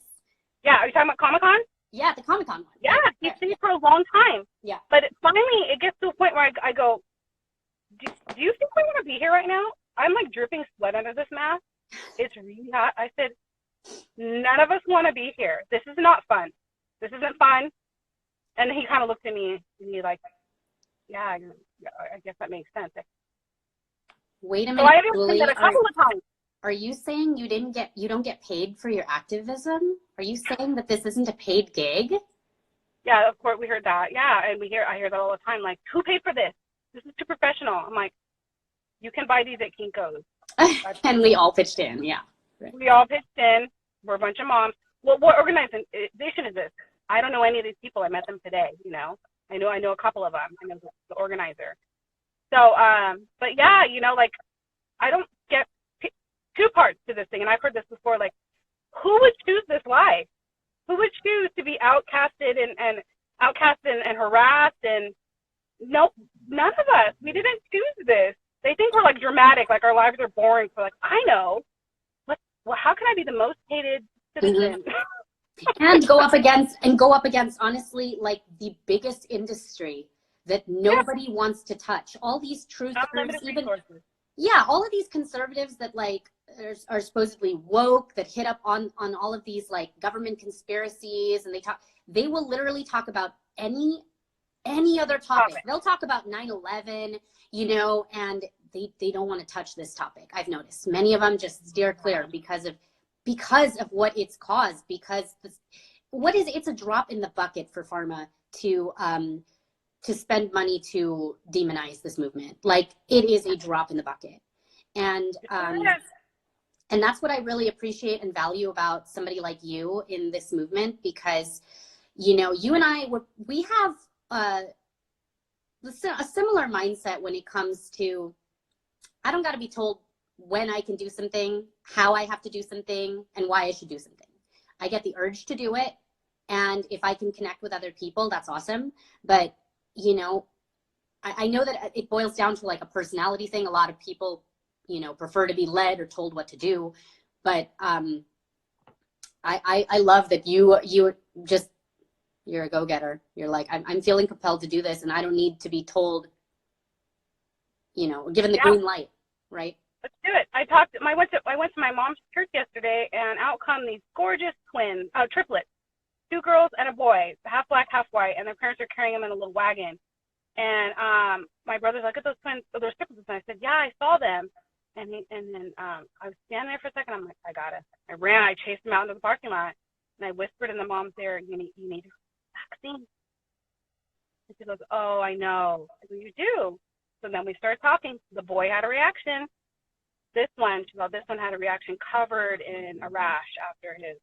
Yeah, are you talking about Comic-Con? Yeah, the Comic-Con one. Yeah, he's seen for a long time. Yeah. But finally, it gets to a point where I go, do you think we want to be here right now? I'm like dripping sweat under this mask. It's really hot. I said, none of us want to be here. This is not fun. This isn't fun. And he kind of looked at me and he's like, yeah, I guess that makes sense. Wait a minute, Julie. A couple of times. Are you saying you don't get paid for your activism? Are you saying that this isn't a paid gig? Yeah, of course we heard that. Yeah, and I hear that all the time. Like, who paid for this? This is too professional. I'm like, you can buy these at Kinko's. And we all pitched in, yeah. Right. We all pitched in. We're a bunch of moms. Well, what organization is this? I don't know any of these people. I met them today, you know. I know a couple of them. I know the organizer. So, but yeah, you know, like, I don't get two parts to this thing, and I've heard this before, like, who would choose this life? Who would choose to be outcasted and harassed? And no, none of us. We didn't choose this. They think we're like dramatic, like our lives are boring. So like, I know. How can I be the most hated citizen? Mm-hmm. and go up against honestly like the biggest industry that nobody wants to touch. All these truthers, all of these conservatives that like are supposedly woke, that hit up on all of these like government conspiracies, and they will literally talk about any other topic. They'll talk about 9/11, you know, and they don't want to touch this topic. I've noticed many of them just steer clear because of what it's caused. Because it's a drop in the bucket for pharma to spend money to demonize this movement. Like, it is a drop in the bucket. And that's what I really appreciate and value about somebody like you in this movement, because, you know, you and we have a similar mindset when it comes to, I don't got to be told when I can do something, how I have to do something, and why I should do something. I get the urge to do it. And if I can connect with other people, that's awesome. But, you know, I know that it boils down to like a personality thing. A lot of people, you know, prefer to be led or told what to do. But I love that you're a go-getter. You're like, I'm feeling compelled to do this, and I don't need to be told, you know, given the green light, right? Let's do it. I went to my mom's church yesterday, and out come these gorgeous triplets, 2 girls and a boy, half black, half white, and their parents are carrying them in a little wagon. And my brother's like, "Look at those twins, those triplets." And I said, "Yeah, I saw them." And then I was standing there for a second. I'm like, I got it. I ran. I chased them out into the parking lot, and I whispered in the mom's ear, "You need a vaccine." And she goes, "Oh, I know." I go, "You do?" So then we started talking. The boy had a reaction. This one had a reaction covered in a rash after his.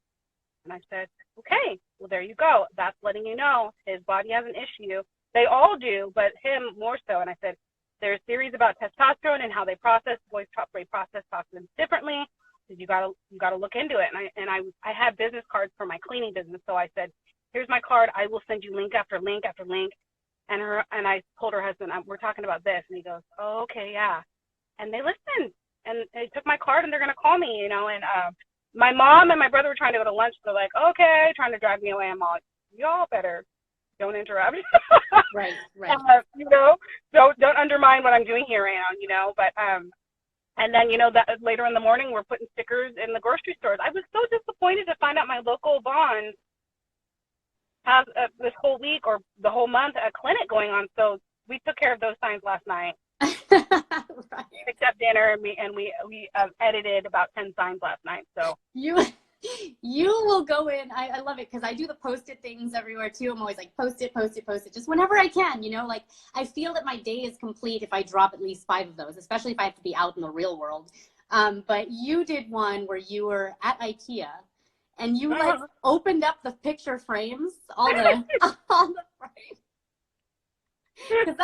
And I said, okay, well, there you go. That's letting you know his body has an issue. They all do, but him more so. And I said, there's theories about testosterone and how they process, boys process toxins differently. You gotta look into it. And I had business cards for my cleaning business. So I said, here's my card. I will send you link after link after link. And I told her husband, we're talking about this. And he goes, oh, okay, yeah. And they listened. And they took my card and they're going to call me, you know. And my mom and my brother were trying to go to lunch. They're like, okay, trying to drive me away. I'm all like, y'all better don't interrupt. Right. You know, don't undermine what I'm doing here right now, you know. But and then, you know, that later in the morning, we're putting stickers in the grocery stores. I was so disappointed to find out my local Vons has this whole week or the whole month a clinic going on. So we took care of those signs last night. Right. Picked up dinner and we edited about 10 signs last night. So you will go in. I love it because I do the post-it things everywhere too. I'm always like post it just whenever I can, you know. Like I feel that my day is complete if I drop at least 5 of those, especially if I have to be out in the real world. But you did one where you were at IKEA and you like opened up the picture frames, all the frames. Because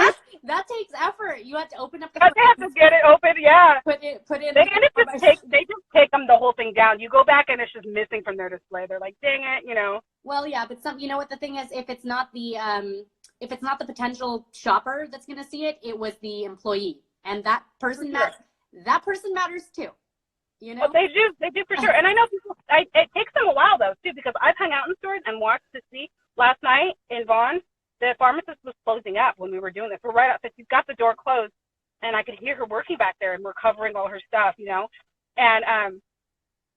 that takes effort. You have to open up the frames. They have to get it open, yeah. Put in. They just take them the whole thing down. You go back and it's just missing from their display. They're like, dang it, you know. Well, yeah, but you know what the thing is, if it's not the potential shopper that's gonna see it, it was the employee, and that person matters too. You know. Well, they do for sure. And I know people. It takes them a while though too, because I've hung out in stores and watched to see. Last night in Vaughn, the pharmacist was closing up when we were doing this. We're right outside. She's got the door closed, and I could hear her working back there, and we're covering all her stuff, you know. And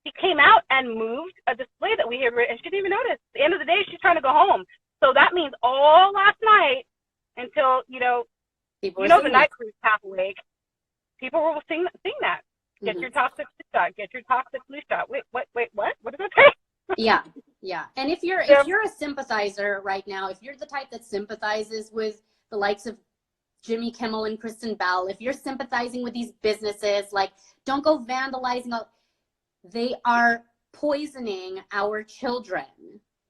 she came out and moved a display that we had written, and she didn't even notice. At the end of the day, she's trying to go home. So that means all last night until, you know, the night crew's half awake, people were seeing that. Get your toxic flu shot. Get your toxic flu shot. Wait, what? What does that say? Yeah. And if you're a sympathizer right now, if you're the type that sympathizes with the likes of Jimmy Kimmel and Kristen Bell, if you're sympathizing with these businesses, like don't go vandalizing. They are poisoning our children.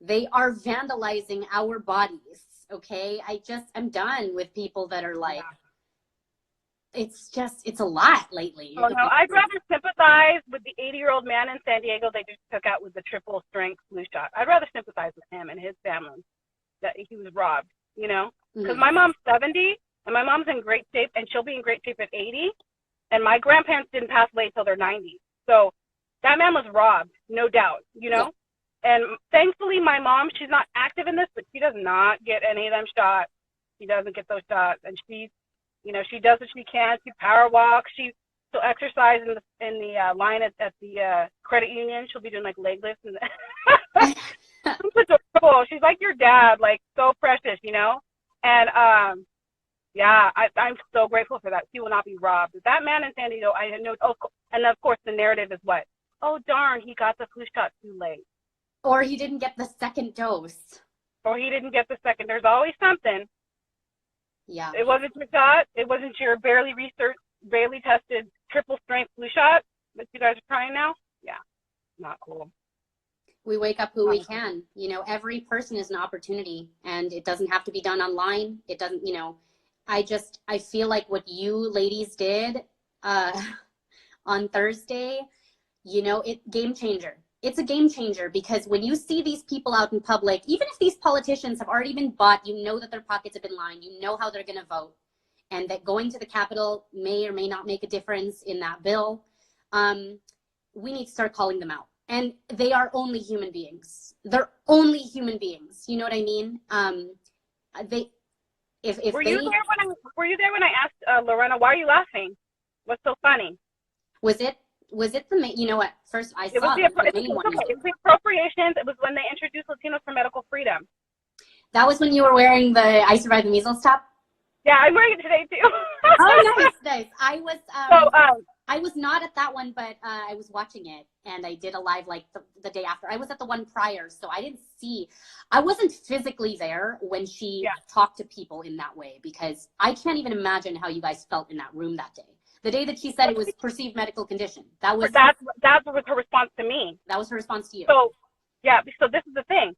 They are vandalizing our bodies. Okay. I'm done with people that are like, it's a lot lately. Oh, no, I'd rather sympathize with the 80-year-old man in San Diego they just took out with the triple strength flu shot. I'd rather sympathize with him and his family that he was robbed, you know? Because my mom's 70 and my mom's in great shape and she'll be in great shape at 80. And my grandparents didn't pass away until their 90s. So that man was robbed, no doubt, you know? Yeah. And thankfully my mom, she's not active in this, but she does not get any of them shots. She doesn't get those shots. And she's, you know, she does what she can. She power walks. She'll exercise in the line at the credit union. She'll be doing like leg lifts. And she's adorable. She's like your dad, like so precious, you know. And I'm so grateful for that. She will not be robbed. That man in San Diego, I know. Oh, and of course the narrative is what? Oh darn, he got the flu shot too late. Or he didn't get the second dose. There's always something. Yeah. It wasn't your shot. It wasn't your barely tested triple strength flu shot that you guys are trying now. Yeah. Not cool. We wake up who we can. You know, every person is an opportunity and it doesn't have to be done online. It doesn't, you know, I feel like what you ladies did on Thursday, you know, game changer. It's a game changer because when you see these people out in public, even if these politicians have already been bought, you know that their pockets have been lined, you know how they're going to vote, and that going to the Capitol may or may not make a difference in that bill. We need to start calling them out. And they are only human beings. They're only human beings. You know what I mean? Were you there when I asked Lorena, why are you laughing? What's so funny? Was it the main, you know what, first I saw the main one. It was the appropriations. It was when they introduced Latinos for medical freedom. That was when you were wearing the I Survived the Measles top? Yeah, I'm wearing it today too. Oh, nice. I was, I was not at that one, but I was watching it, and I did a live like the day after. I was at the one prior, so I didn't see. I wasn't physically there when she talked to people in that way, because I can't even imagine how you guys felt in that room that day. The day that she said it was perceived medical condition. That was her response to me. That was her response to you. So this is the thing.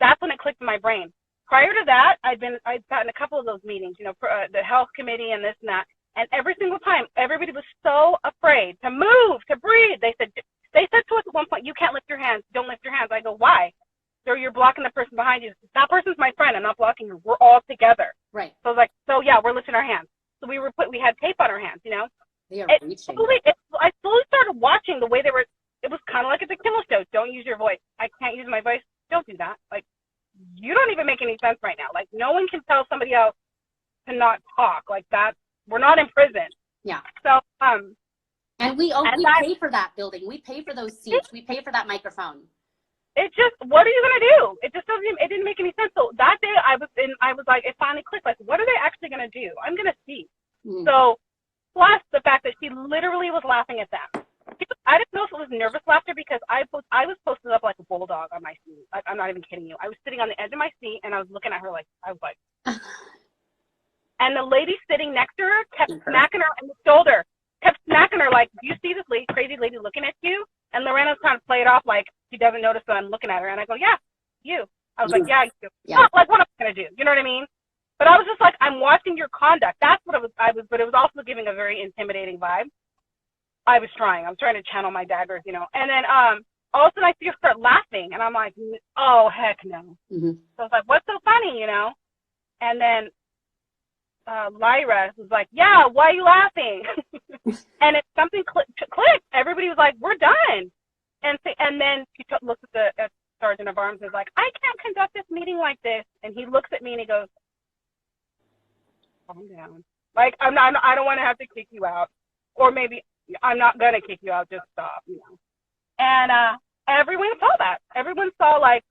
That's when it clicked in my brain. Prior to that, I'd gotten a couple of those meetings, you know, the health committee and this and that. And every single time, everybody was so afraid to move, to breathe. They said to us at one point, "You can't lift your hands. Don't lift your hands." I go, "Why?" So you're blocking the person behind you. That person's my friend. I'm not blocking her. We're all together. Right. So I was like, we're lifting our hands. So we had tape on our hands, you know. They are reaching. I slowly started watching the way they were. It was kind of like at the Kimmel show. Don't use your voice. I can't use my voice. Don't do that. Like, you don't even make any sense right now. Like, no one can tell somebody else to not talk like that. We're not in prison. Yeah. So, and we pay for that building. We pay for those seats. We pay for that microphone. It just, what are you going to do? It just it didn't make any sense. So that day I was like, it finally clicked. Like, what are they actually going to do? I'm going to see. So, plus the fact that she literally was laughing at them. I didn't know if it was nervous laughter, because I was posted up like a bulldog on my seat. Like, I'm not even kidding you. I was sitting on the edge of my seat, and I was looking at her like, I was like, and the lady sitting next to her kept smacking her in the shoulder, kept smacking her like, "Do you see this crazy lady looking at you?" And Lorena's trying to play it off like she doesn't notice that I'm looking at her. And I go, "Yeah, you." I was like, "Yeah, you." Yeah. Like, what am I going to do? You know what I mean? But I was just like, I'm watching your conduct. That's what it was. But it was also giving a very intimidating vibe. I was trying to channel my daggers, you know. And then all of a sudden I see her start laughing, and I'm like, "Oh, heck no." So I was like, "What's so funny?" You know? And then Lyra was like, "Yeah, why are you laughing?" And it something clicked. Everybody was like, "We're done." And then she looks at the sergeant of arms and is like, "I can't conduct this meeting like this." And he looks at me and he goes, "Calm down. Like, I don't want to have to kick you out, or maybe I'm not gonna kick you out. Just stop, you know." And everyone saw that. Everyone saw, like,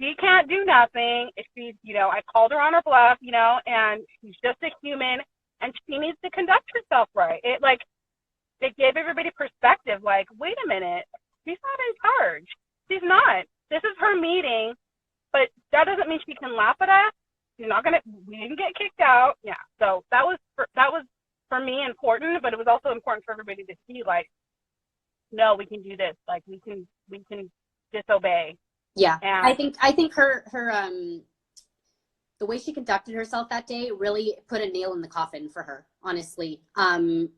she can't do nothing. She's, you know, I called her on her bluff, you know, and she's just a human, and she needs to conduct herself right. It gave everybody perspective. Like, wait a minute, she's not in charge. She's not. This is her meeting, but that doesn't mean she can laugh at us. She's not gonna. We didn't get kicked out. Yeah. So that was for me important, but it was also important for everybody to see, like, no, we can do this. Like, we can disobey. Yeah, I think her the way she conducted herself that day really put a nail in the coffin for her, honestly.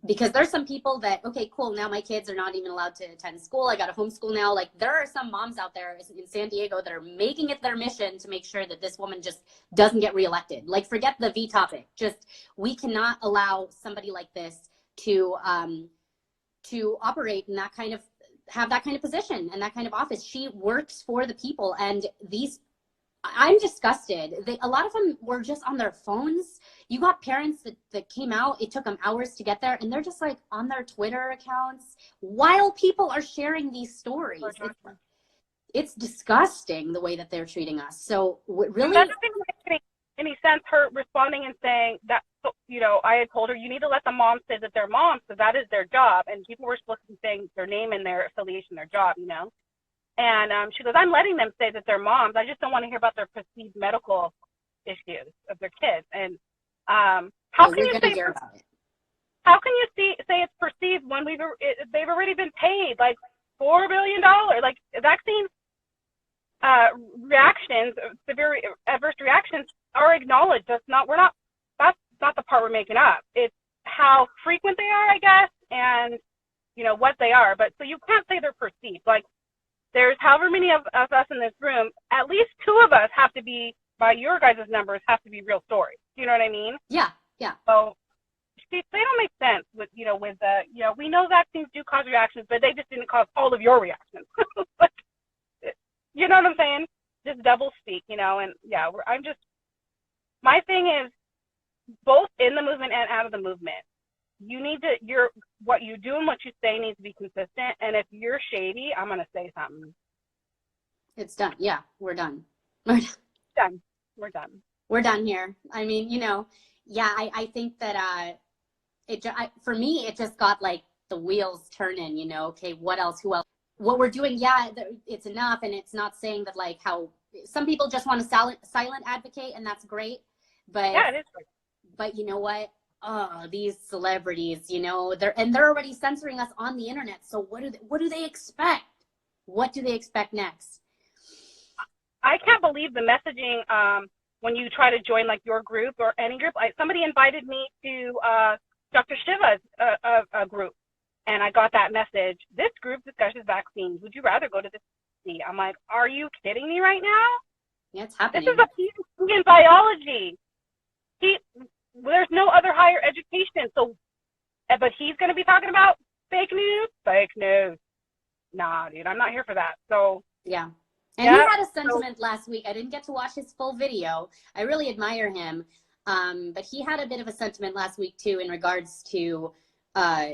Because there's some people that, okay, cool, now my kids are not even allowed to attend school. I got to homeschool now. Like, there are some moms out there in San Diego that are making it their mission to make sure that this woman just doesn't get reelected. Like, forget the V topic. Just, we cannot allow somebody like this to operate in that kind of, have that kind of position and that kind of office. She works for the people, and I'm disgusted. A lot of them were just on their phones. You got parents that came out, it took them hours to get there, and they're just like on their Twitter accounts while people are sharing these stories. It's disgusting the way that they're treating us. So really, that doesn't make any sense, her responding and saying that, you know, I had told her, you need to let the moms say that they're moms, because that is their job, and people were supposed to be saying their name and their affiliation, their job, you know. And she goes, I'm letting them say that they're moms. I just don't want to hear about their perceived medical issues of their kids. And how can you say it's perceived when they've already been paid like $4 billion? Like, vaccine reactions, severe adverse reactions are acknowledged. That's not the part we're making up. It's how frequent they are, I guess, and, you know, what they are. But so you can't say they're perceived. Like, there's however many of us in this room, at least two of us have to be, by your guys' numbers, have to be real stories. Do you know what I mean? Yeah, yeah. So they don't make sense with, you know, we know vaccines do cause reactions, but they just didn't cause all of your reactions. Like, you know what I'm saying? Just double speak, you know, and yeah, my thing is, both in the movement and out of the movement, what you do and what you say needs to be consistent. And if you're shady, I'm going to say something. It's done. Yeah, we're done. We're done. We're done here. I mean, you know, yeah, I think that for me, it just got like the wheels turning, you know, okay, what else, who else, what we're doing. Yeah, it's enough. And it's not saying that like how some people just want to silent advocate, and that's great. But yeah, it is great. But you know what? Oh, these celebrities, you know, they're already censoring us on the internet. So what do they expect? What do they expect next? I can't believe the messaging when you try to join like your group or any group. Somebody invited me to Dr. Shiva's group, and I got that message. This group discusses vaccines. Would you rather go to this? I'm like, are you kidding me right now? Yeah, it's happening. This is a PhD in biology. There's no other higher education. So, but he's going to be talking about fake news? Fake news. Nah, dude, I'm not here for that. So, yeah. And he had a sentiment last week. I didn't get to watch his full video. I really admire him. But he had a bit of a sentiment last week too in regards to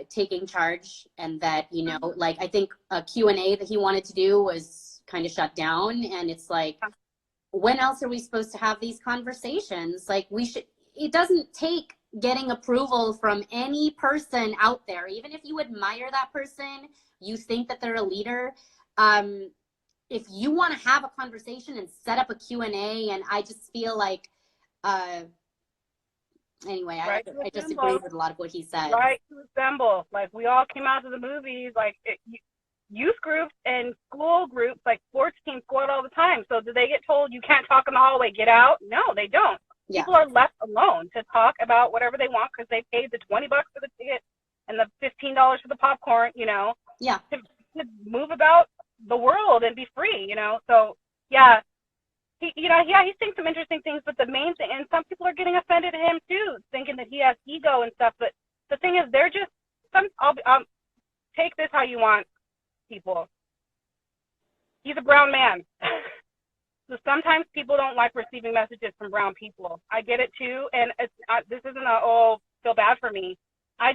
taking charge, and that, you know, like I think a Q&A that he wanted to do was kind of shut down. And it's like, when else are we supposed to have these conversations? Like it doesn't take getting approval from any person out there. Even if you admire that person, you think that they're a leader. If you want to have a conversation and set up a Q&A, and I just feel like, anyway, right, I just agree with a lot of what he said. Right to assemble. Like, we all came out to the movies, like youth groups and school groups, like sports teams go out all the time. So do they get told you can't talk in the hallway, get out? No, they don't. Yeah. People are left alone to talk about whatever they want because they paid the $20 for the ticket and the $15 for the popcorn, you know, to move about the world and be free, you know. So yeah, he's saying some interesting things, but the main thing, and some people are getting offended at him too, thinking that he has ego and stuff. But the thing is, they're just I'll take this how you want, people. He's a brown man. So sometimes people don't like receiving messages from brown people. I get it too, and this isn't feel bad for me. I've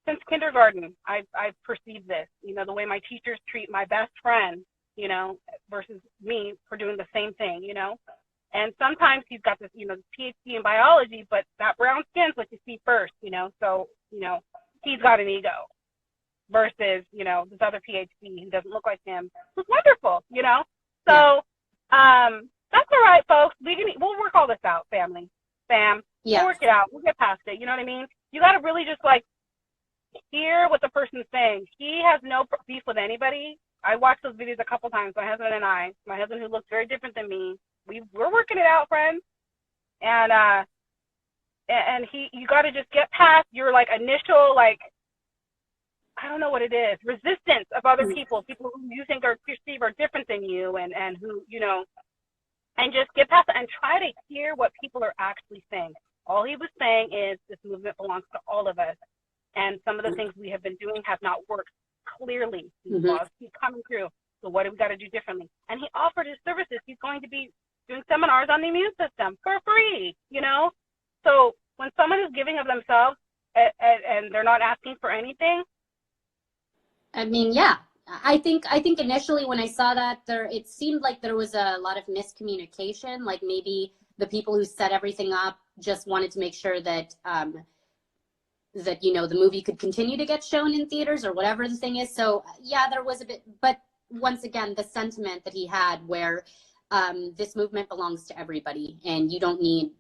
since kindergarten, I've perceived this, you know, the way my teachers treat my best friend, you know, versus me for doing the same thing, you know. And sometimes he's got this, you know, PhD in biology, but that brown skin's what you see first, you know. So, you know, he's got an ego versus, you know, this other PhD who doesn't look like him, who's wonderful, you know. So that's all right, folks. We'll work all this out, fam. We'll work it out. We'll get past it. You know what I mean? You got to really just like hear what the person's saying. He has no beef with anybody. I watched those videos a couple times. My husband and I. My husband, who looks very different than me. We're working it out, friends. And you got to just get past your like initial like, I don't know what it is, resistance of other people who you think are perceived are different than you, and who, you know, and just get past it and try to hear what people are actually saying. All he was saying is this movement belongs to all of us, and some of the things we have been doing have not worked. Clearly, these laws keep coming through. So what do we got to do differently? And he offered his services. He's going to be doing seminars on the immune system for free, you know? So when someone is giving of themselves and they're not asking for anything, I mean, yeah, I think initially when I saw that, it seemed like there was a lot of miscommunication. Like maybe the people who set everything up just wanted to make sure that that, you know, the movie could continue to get shown in theaters or whatever the thing is. So yeah, there was a bit, but once again, the sentiment that he had where this movement belongs to everybody, and you don't need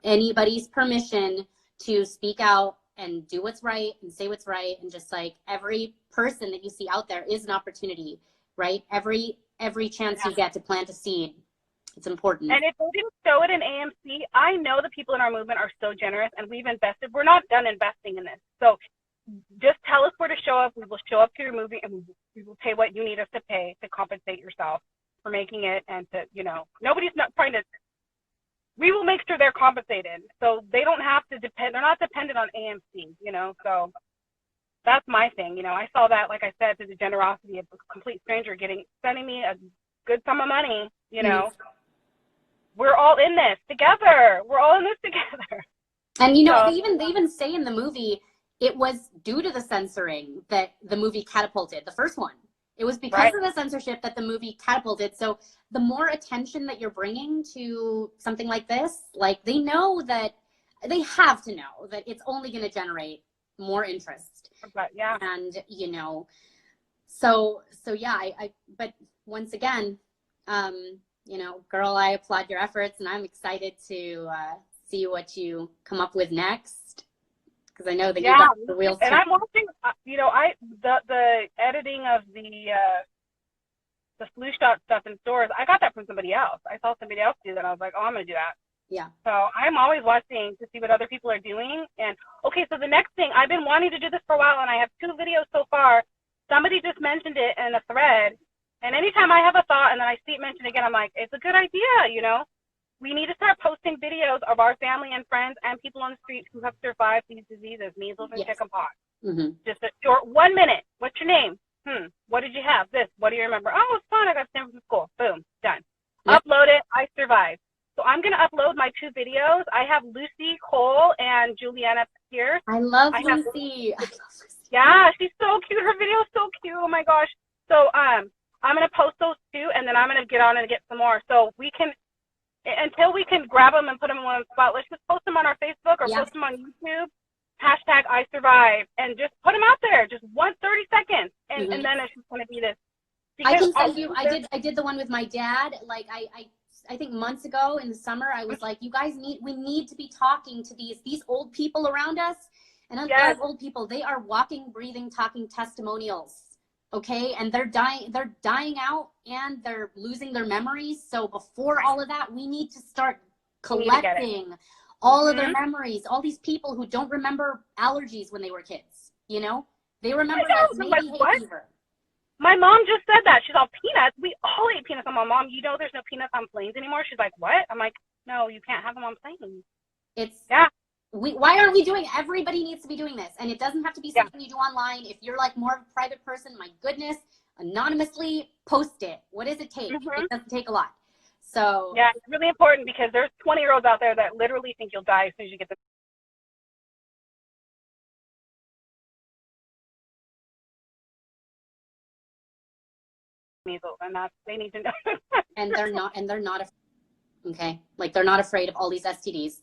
anybody's permission to speak out and do what's right and say what's right. And just like every person that you see out there is an opportunity, right? Every chance you get to plant a seed, it's important. And if they didn't show it in AMC, I know the people in our movement are so generous, and we've invested. We're not done investing in this. So just tell us where to show up. We will show up to your movie, and we will pay what you need us to pay to compensate yourself for making it, and to, you know, nobody's not trying to. We will make sure they're compensated, so they don't have to depend. They're not dependent on AMC, you know. So that's my thing. You know, I saw that, like I said, through the generosity of a complete stranger sending me a good sum of money. You know, we're all in this together. We're all in this together. And you know, they even say in the movie, it was due to the censoring that the movie catapulted, the first one. It was because of the censorship that the movie catapulted. So the more attention that you're bringing to something like this, like they know that, they have to know that it's only going to generate more interest. But yeah. And, so yeah, but once again, girl, I applaud your efforts, and I'm excited to see what you come up with next, because I know that you got the wheels and turning. I'm watching, the editing of the flu shot stuff in stores, I got that from somebody else. I saw somebody else do that. I was like, oh, I'm going to do that. Yeah. So I'm always watching to see what other people are doing. And, okay, so the next thing, I've been wanting to do this for a while, and I have 2 videos so far. Somebody just mentioned it in a thread. And anytime I have a thought and then I see it mentioned again, I'm like, it's a good idea, We need to start posting videos of our family and friends and people on the street who have survived these diseases, measles and chickenpox. Mm-hmm. Just a short 1 minute. What's your name? What did you have? This. What do you remember? Oh, it's fun. I got sent from school. Boom. Done. Yep. Upload it. I survived. So I'm going to upload my 2 videos. I have Lucy Cole and Juliana here. I love Lucy. Yeah, she's so cute. Her video is so cute. Oh, my gosh. So I'm going to post those 2, and then I'm going to get on and get some more. So we can, until we can grab them and put them in one spot, let's just post them on our Facebook or post them on YouTube. Hashtag I survive, and just put them out there, just 30 seconds, and then it's just going to be this. I can send you. I did the one with my dad. Like I think months ago in the summer, I was like, you guys we need to be talking to these old people around us, and those old people, they are walking, breathing, talking testimonials. Okay, and they're dying out, and they're losing their memories. So before all of that, we need to start collecting all of their memories, all these people who don't remember allergies when they were kids, they remember maybe hay fever. My mom just said that. She's all, peanuts? We all ate peanuts. I'm like, Mom, there's no peanuts on planes anymore? She's like, what? I'm like, no, you can't have them on planes. Why aren't we doing it? Everybody needs to be doing this. And it doesn't have to be something you do online. If you're like more of a private person, my goodness, anonymously post it. What does it take? It doesn't take a lot. So yeah, it's really important, because there's 20-year-olds out there that literally think you'll die as soon as you get the measles, and they need to know. and they're not okay, like they're not afraid of all these STDs.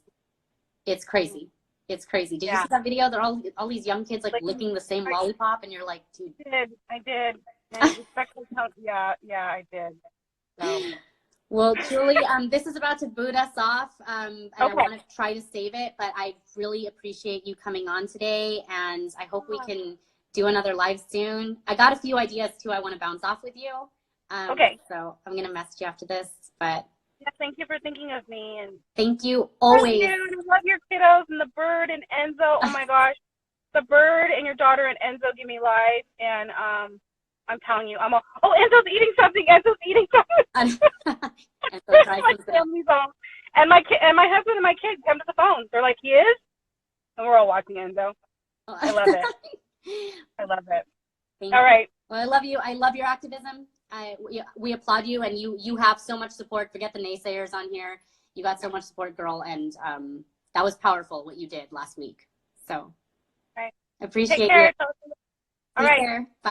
It's crazy. Did you see that video? They're all these young kids like licking the same lollipop, and you're like, dude. I did. And I did. So. Well, Julie, this is about to boot us off, and I want to try to save it, but I really appreciate you coming on today, and I hope we can do another live soon. I got a few ideas, too, I want to bounce off with you. So I'm going to message you after this, but... Yeah, thank you for thinking of me. And thank you, always. Thank you. I love your kiddos, and the bird, and Enzo. Oh, my gosh. The bird and your daughter and Enzo give me life, and I'm telling you, Enzo's eating something. Enzo's eating something. My family's all, and my husband and my kids come to the phone. They're like, he is? And we're all watching Enzo. I love it. I love it. All right. Well, I love you. I love your activism. We applaud you, and you have so much support. Forget the naysayers on here. You got so much support, girl, and that was powerful what you did last week. So I appreciate Take care. you. All right. Take care. Bye.